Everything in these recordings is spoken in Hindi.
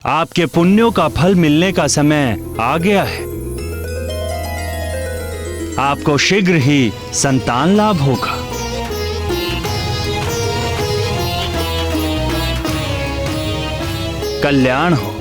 आपके पुण्यों का फल मिलने का समय आ गया है। आपको शीघ्र ही संतान लाभ होगा। कल्याण हो।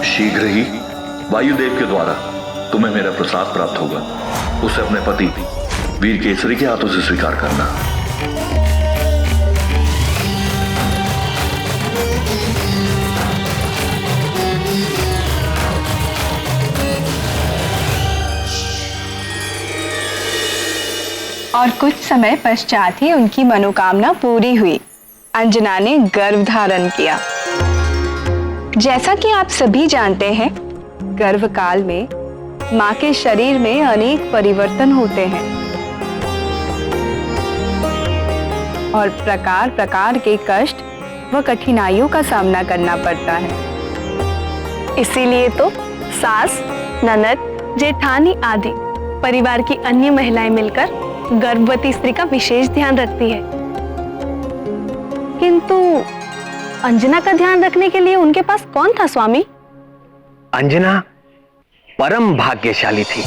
शीघ्र ही वायुदेव के द्वारा तुम्हें मेरा प्रसाद प्राप्त होगा। उसे अपने पति वीर केसरी के हाथों से स्वीकार करना। और कुछ समय पश्चात ही उनकी मनोकामना पूरी हुई। अंजना ने गर्भ धारण किया। जैसा कि आप सभी जानते हैं, गर्भ काल में मां के शरीर में अनेक परिवर्तन होते हैं और प्रकार प्रकार के कष्ट व कठिनाइयों का सामना करना पड़ता है। इसीलिए तो सास, ननद, जेठानी आदि परिवार की अन्य महिलाएं मिलकर गर्भवती स्त्री का विशेष ध्यान रखती है। किंतु अंजना का ध्यान रखने के लिए उनके पास कौन था स्वामी? अंजना परम भाग्यशाली थी,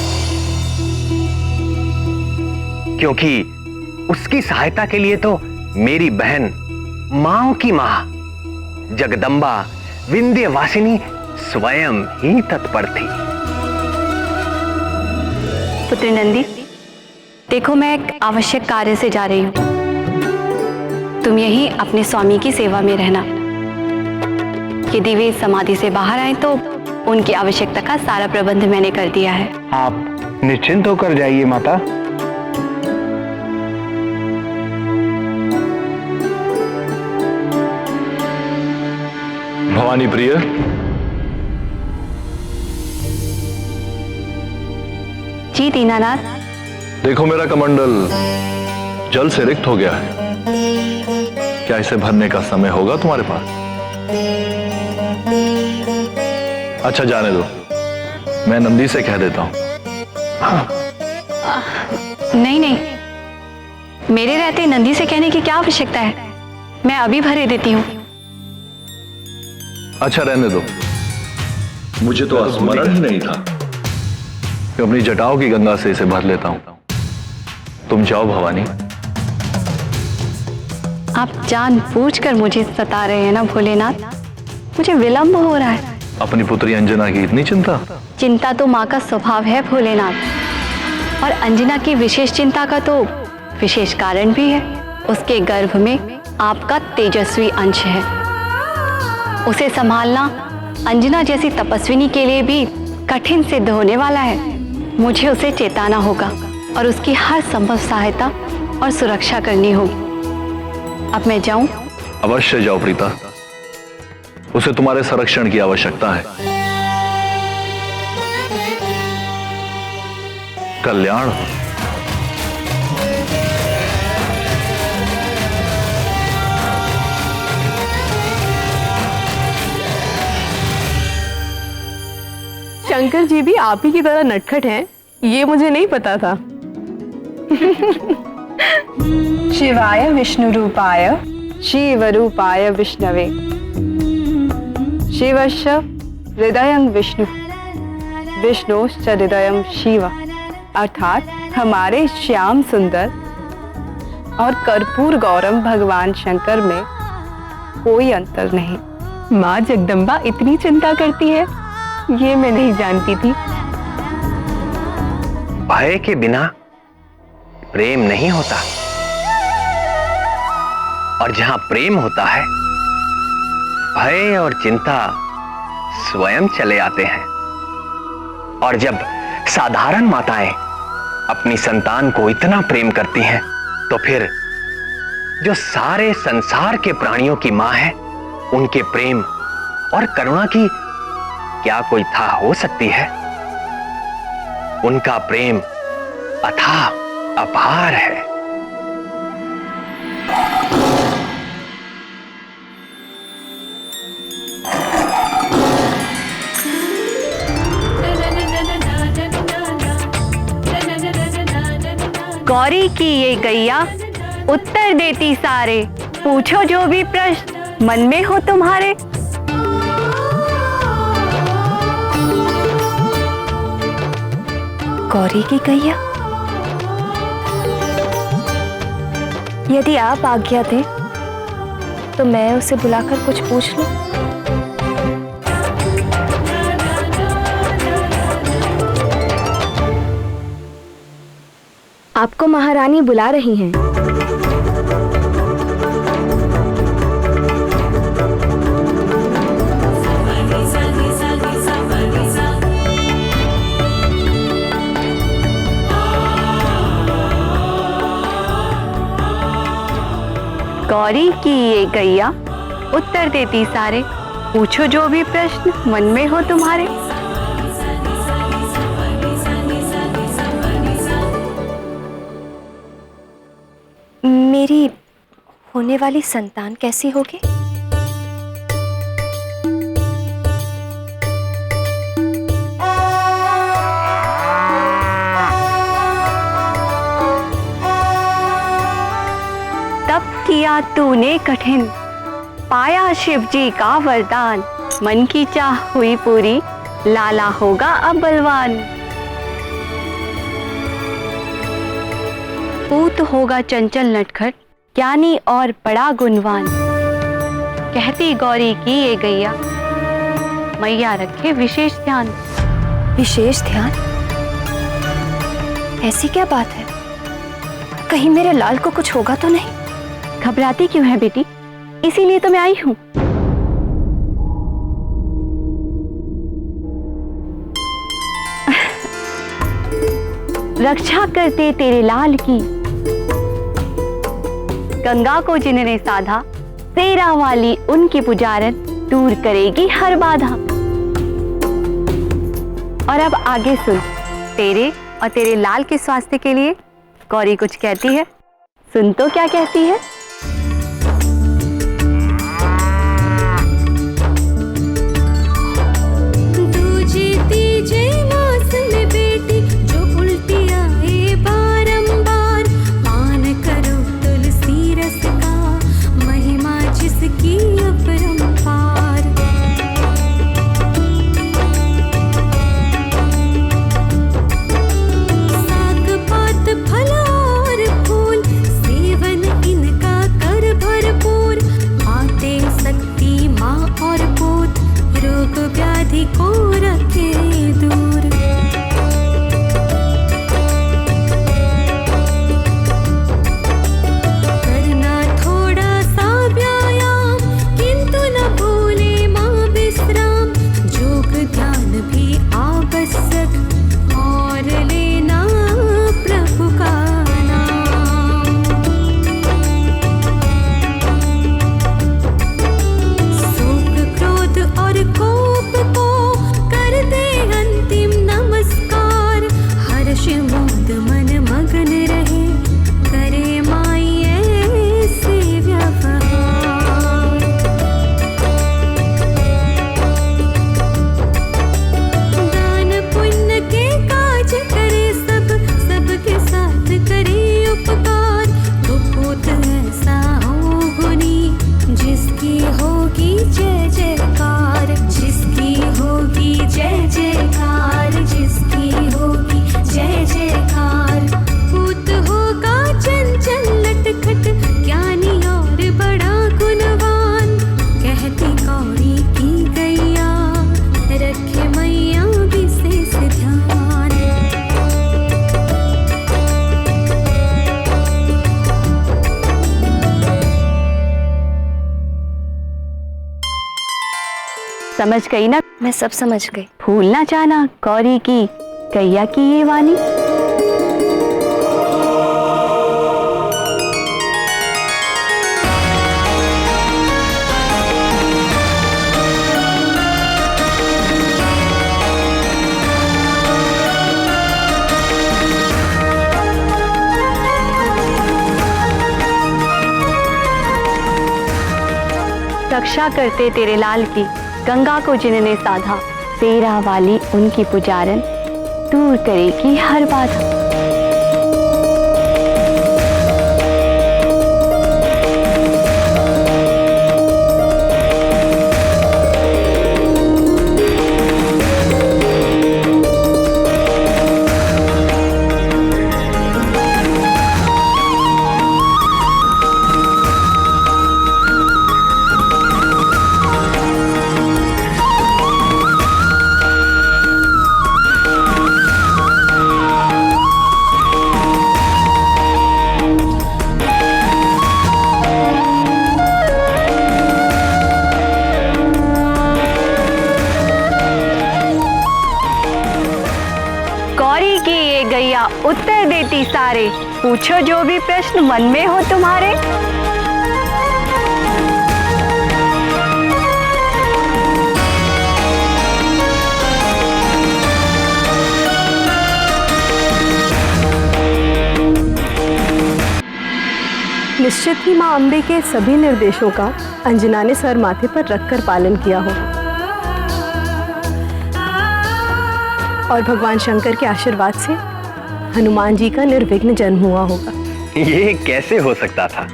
क्योंकि उसकी सहायता के लिए तो मेरी बहन मां की मां जगदम्बा विंध्यवासिनी स्वयं ही तत्पर थी। पुत्री नंदी, देखो मैं एक आवश्यक कार्य से जा रही हूं। तुम यहीं अपने स्वामी की सेवा में रहना। यदि वे समाधि से बाहर आए तो उनकी आवश्यकता का सारा प्रबंध मैंने कर दिया है। आप निश्चिंत होकर जाइए माता। भवानी प्रिय, जी दीनानाथ। देखो मेरा कमंडल जल से रिक्त हो गया है। क्या इसे भरने का समय होगा तुम्हारे पास? अच्छा जाने दो, मैं नंदी से कह देता हूं। नहीं नहीं, मेरे रहते नंदी से कहने की क्या आवश्यकता है? मैं अभी भरे देती हूँ। अच्छा रहने दो, मुझे तो स्मरण ही नहीं था कि अपनी जटाओं की गंगा से इसे भर लेता हूं। तुम जाओ भवानी। आप जानबूझकर मुझे सता रहे हैं ना भोलेनाथ? मुझे विलंब हो रहा है। अपनी पुत्री अंजना की इतनी चिंता? चिंता तो माँ का स्वभाव है भोलेनाथ, और अंजना की विशेष चिंता का तो विशेष कारण भी है। उसके गर्भ में आपका तेजस्वी अंश है। उसे संभालना अंजना जैसी तपस्विनी के लिए भी कठिन सिद्ध होने वाला है। मुझे उसे चेताना होगा और उसकी हर संभव सहायता और सुरक्षा करनी होगी। अब मैं जाऊं? अवश्य जाओ प्रीता, उसे तुम्हारे संरक्षण की आवश्यकता है। कल्याण हो। शंकर जी भी आप ही की तरह नटखट हैं, ये मुझे नहीं पता था। शिवाय विष्णु रूपाय शिव रूपाय विष्णवे शिवश्च हृदयं विष्णु विष्णुश्च हृदयं शिव। अर्थात हमारे श्याम सुंदर और कर्पूर गौरम भगवान शंकर में कोई अंतर नहीं। माँ जगदम्बा इतनी चिंता करती है, ये मैं नहीं जानती थी। भय के बिना प्रेम नहीं होता, और जहां प्रेम होता है भय और चिंता स्वयं चले आते हैं। और जब साधारण माताएं अपनी संतान को इतना प्रेम करती हैं, तो फिर जो सारे संसार के प्राणियों की मां है, उनके प्रेम और करुणा की क्या कोई था हो सकती है? उनका प्रेम अथाह अपार है। गौरी की ये गैया उत्तर देती सारे, पूछो जो भी प्रश्न मन में हो तुम्हारे। गौरी की गैया, यदि आप आज्ञा दें तो मैं उसे बुलाकर कुछ पूछ लूं। आपको महारानी बुला रही हैं। गौरी की ये गैया उत्तर देती सारे, पूछो जो भी प्रश्न मन में हो तुम्हारे। मेरी होने वाली संतान कैसी होगी? तब किया तूने कठिन, पाया शिव जी का वरदान, मन की चाह हुई पूरी, लाला होगा अब बलवान। पूत होगा चंचल नटखट, ज्ञानी और बड़ा गुणवान। कहती गौरी की ये गैया, मैया रखे विशेष ध्यान। विशेष ध्यान? ऐसी क्या बात है? कहीं मेरे लाल को कुछ होगा तो नहीं? घबराती क्यों है बेटी? इसीलिए तो मैं आई हूं। रक्षा करते तेरे लाल की, गंगा को जिन्होंने साधा, तेरा वाली उनकी पुजारन, दूर करेगी हर बाधा। और अब आगे सुन, तेरे और तेरे लाल के स्वास्थ्य के लिए गौरी कुछ कहती है। सुन तो क्या कहती है। समझ गई ना? मैं सब समझ गई। भूलना जाना गौरी की गैया की ये वाणी? रक्षा करते तेरे लाल की गंगा को जिन्होंने साधा, तेरा वाली उनकी पुजारन दूर करेगी हर बाधा। गौरी की ये गैया उत्तर देती सारे, पूछो जो भी प्रश्न मन में हो तुम्हारे। निश्चित ही माँ अम्बे के सभी निर्देशों का अंजना ने सर माथे पर रखकर पालन किया हो और भगवान शंकर के आशीर्वाद से हनुमान जी का निर्विघ्न जन्म हुआ होगा। ये कैसे हो सकता था?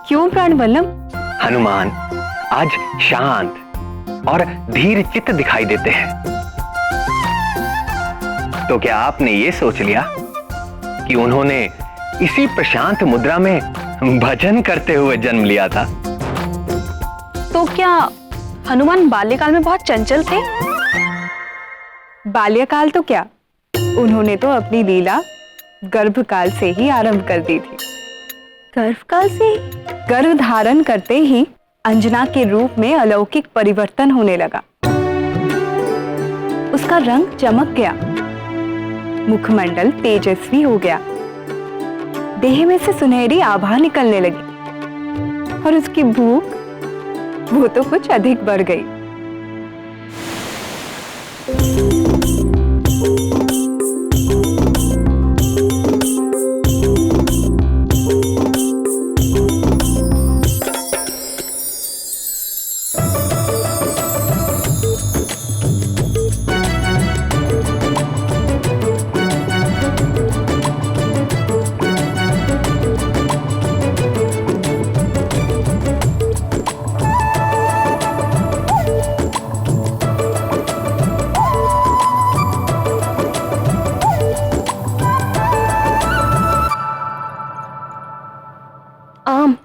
क्यों प्राणवल्लभ? हनुमान आज शांत और धीर चित्त दिखाई देते हैं, तो क्या आपने ये सोच लिया कि उन्होंने इसी प्रशांत मुद्रा में भजन करते हुए जन्म लिया था? तो क्या हनुमान बाल्यकाल में बहुत चंचल थे? बाल्यकाल तो क्या, उन्होंने तो अपनी लीला गर्भकाल से ही आरंभ कर दी थी। गर्भकाल से? गर्भ धारण करते ही अंजना के रूप में अलौकिक परिवर्तन होने लगा। उसका रंग चमक गया, मुखमंडल तेजस्वी हो गया, देह में से सुनहरी आभा निकलने लगी और उसकी भूख वो तो कुछ अधिक बढ़ गई। आम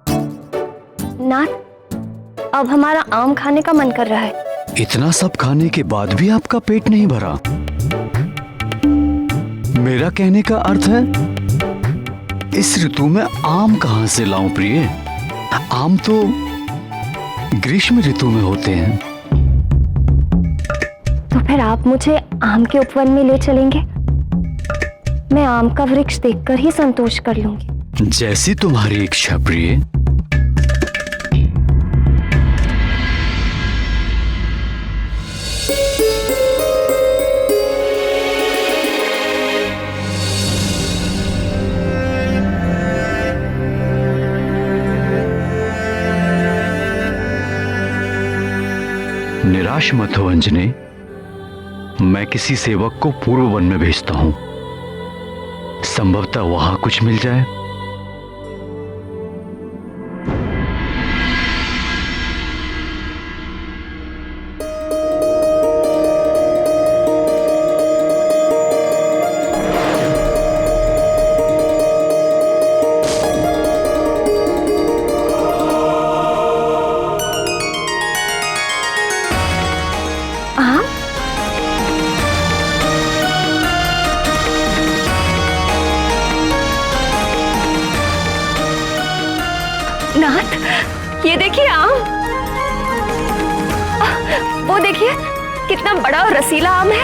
नाथ, अब हमारा आम खाने का मन कर रहा है। इतना सब खाने के बाद भी आपका पेट नहीं भरा? मेरा कहने का अर्थ है इस ऋतु में आम कहां से लाऊं प्रिय? आम तो ग्रीष्म ऋतु में होते हैं। तो फिर आप मुझे आम के उपवन में ले चलेंगे? मैं आम का वृक्ष देखकर ही संतोष कर लूंगी। जैसी तुम्हारी इच्छा प्रिय। निराश मत हो अंजने, मैं किसी सेवक को पूर्व वन में भेजता हूं, संभवतः वहां कुछ मिल जाए। नाथ, ये देखिए आम। वो देखिए कितना बड़ा और रसीला आम है।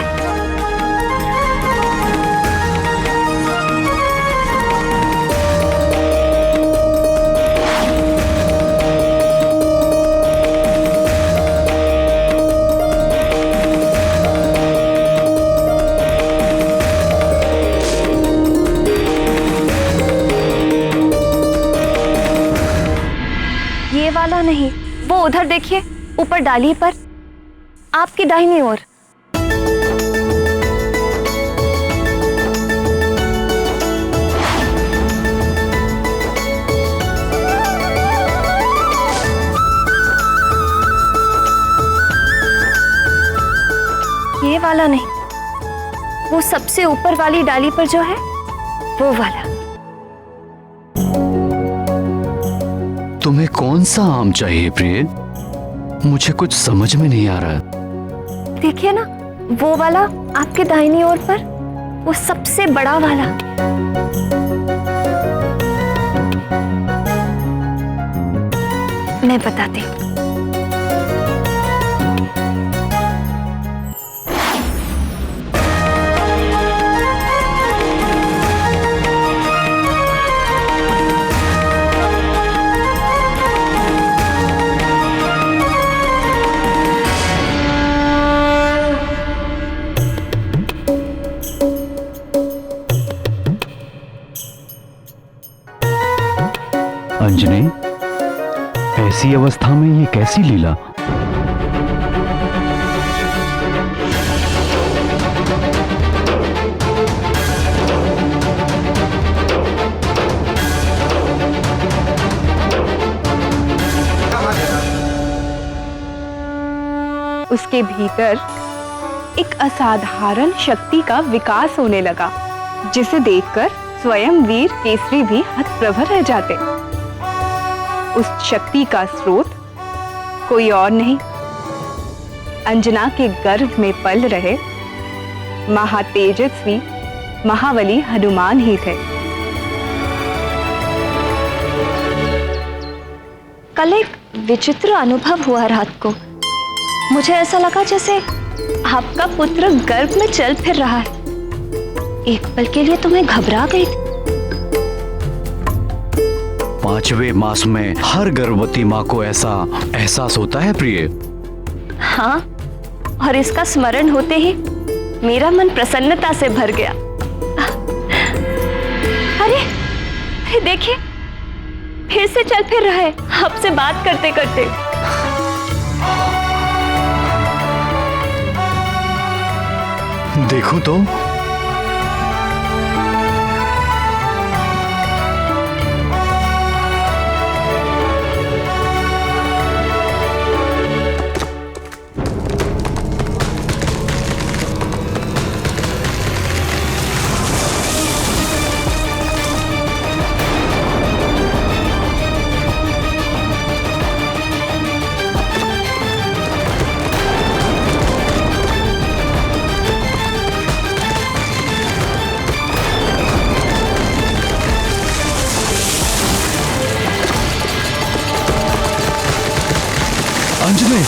वाला नहीं, वो उधर देखिए, ऊपर डाली पर, आपकी दाहिनी ओर। ये वाला नहीं, वो सबसे ऊपर वाली डाली पर जो है वो वाला। तुम्हें कौन सा आम चाहिए प्रिय? मुझे कुछ समझ में नहीं आ रहा। देखिए ना, वो वाला आपके दाहिनी ओर पर, वो सबसे बड़ा वाला। मैं बताती हूँ। अंजनी, ऐसी अवस्था में ये कैसी लीला? उसके भीतर एक असाधारण शक्ति का विकास होने लगा, जिसे देखकर स्वयं वीर केसरी भी हतप्रभ रह जाते। उस शक्ति का स्रोत कोई और नहीं, अंजना के गर्भ में पल रहे महातेजस्वी महाबली हनुमान ही थे। कल एक विचित्र अनुभव हुआ रात को। मुझे ऐसा लगा जैसे आपका पुत्र गर्भ में चल फिर रहा है। एक पल के लिए तो मैं घबरा गई थी। 5वें मास में हर गर्भवती माँ को ऐसा एहसास होता है प्रिय। हाँ, और इसका स्मरण होते ही मेरा मन प्रसन्नता से भर गया। अरे देखिए, फिर से चल फिर रहा है आपसे बात करते करते। देखो तो। अंजलि,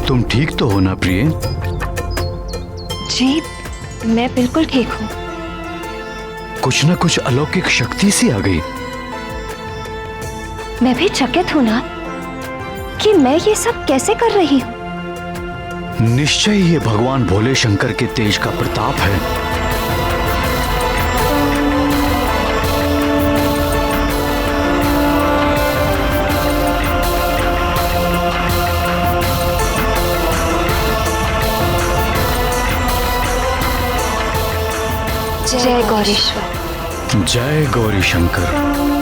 तुम ठीक तो हो ना प्रिय? जी, मैं बिल्कुल ठीक हूँ। कुछ न कुछ अलौकिक शक्ति सी आ गई। मैं भी चकित हूँ ना कि मैं ये सब कैसे कर रही हूँ। निश्चय ये भगवान भोले शंकर के तेज का प्रताप है। जय गौरीश्वर। जय गौरी शंकर।